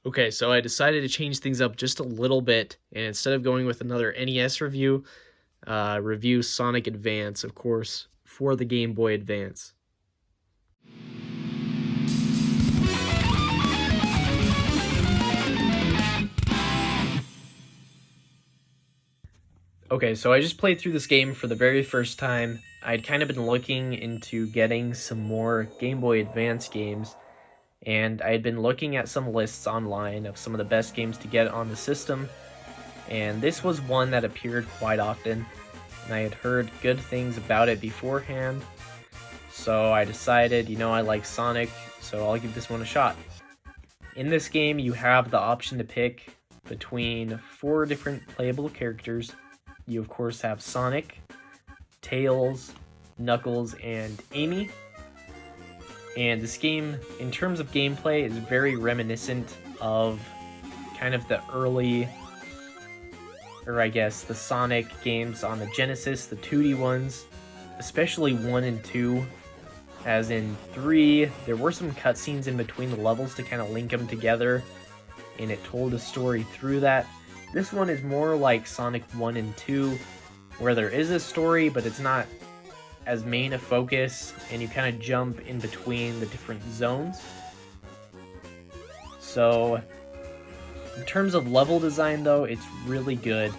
Okay, so I decided to change things up just a little bit, and instead of going with another NES review, review Sonic Advance, of course, for the Game Boy Advance. Okay, so I just played through this game for the very first time. I'd kind of been looking into getting some more Game Boy Advance games, and I had been looking at some lists online of some of the best games to get on the system, and this was one that appeared quite often, and I had heard good things about it beforehand, so I decided, I like Sonic, so I'll give this one a shot. In this game, you have the option to pick between 4 different playable characters. You, of course, have Sonic, Tails, Knuckles, and Amy. And this game, in terms of gameplay, is very reminiscent of kind of the early, or I guess the Sonic games on the Genesis, the 2D ones, especially 1 and 2. As in 3, there were some cutscenes in between the levels to kind of link them together, and it told a story through that. This one is more like Sonic 1 and 2, where there is a story, but it's not as main a focus, and you kind of jump in between the different zones. So, in terms of level design though, it's really good.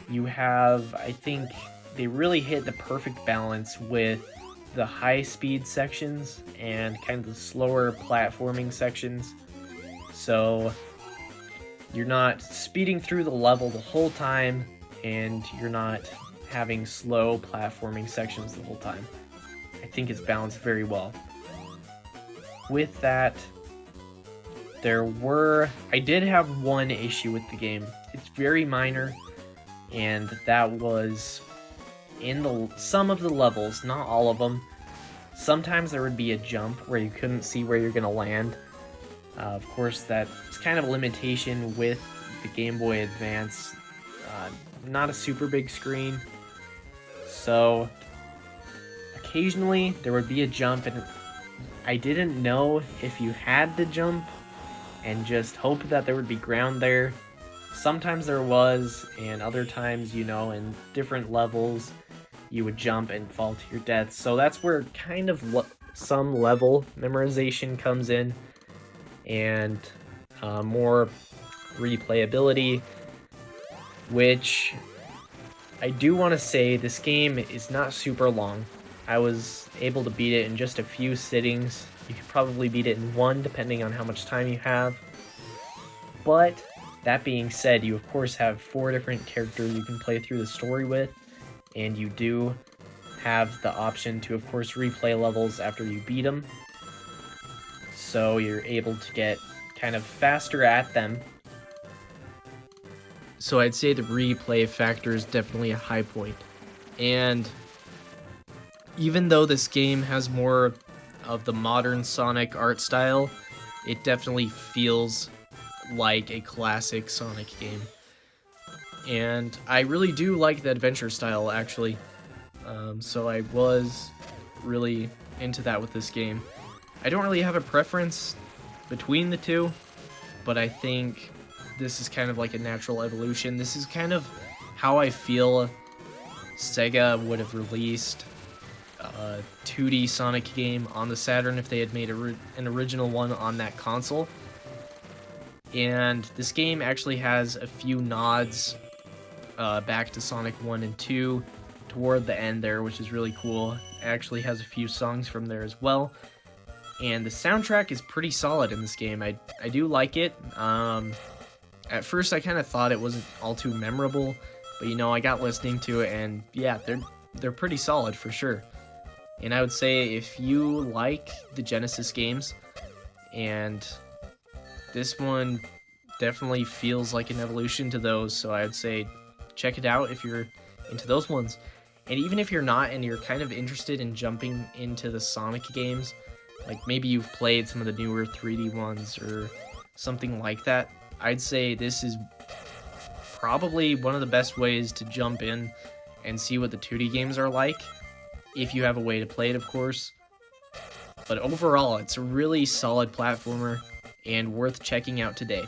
You have, I think, they really hit the perfect balance with the high-speed sections and kind of the slower platforming sections. So you're not speeding through the level the whole time, and you're not having slow platforming sections the whole time. I think it's balanced very well. With that, I did have one issue with the game. It's very minor, and that was in some of the levels, not all of them. Sometimes there would be a jump where you couldn't see where you're going to land. Of course, that's kind of a limitation with the Game Boy Advance. Not a super big screen. So, occasionally there would be a jump, and I didn't know if you had to jump and just hope that there would be ground there. Sometimes there was, and other times, in different levels, you would jump and fall to your death. So that's where kind of some level memorization comes in, and more replayability, which I do want to say this game is not super long. I was able to beat it in just a few sittings. You could probably beat it in one, depending on how much time you have. But that being said, you of course have 4 different characters you can play through the story with, and you do have the option to, of course, replay levels after you beat them. So you're able to get kind of faster at them. So I'd say the replay factor is definitely a high point. And even though this game has more of the modern Sonic art style, it definitely feels like a classic Sonic game. And I really do like the adventure style, actually. So I was really into that with this game. I don't really have a preference between the two, but I think this is kind of like a natural evolution. This is kind of how I feel Sega would have released a 2D Sonic game on the Saturn if they had made an original one on that console. And this game actually has a few nods back to Sonic 1 and 2 toward the end there, which is really cool. It actually has a few songs from there as well. And the soundtrack is pretty solid in this game. I do like it. At first I kind of thought it wasn't all too memorable, but I got listening to it, and yeah, they're pretty solid for sure. And I would say if you like the Genesis games, and this one definitely feels like an evolution to those, so I would say check it out if you're into those ones. And even if you're not and you're kind of interested in jumping into the Sonic games, like maybe you've played some of the newer 3D ones or something like that, I'd say this is probably one of the best ways to jump in and see what the 2D games are like, if you have a way to play it, of course. But overall, it's a really solid platformer and worth checking out today.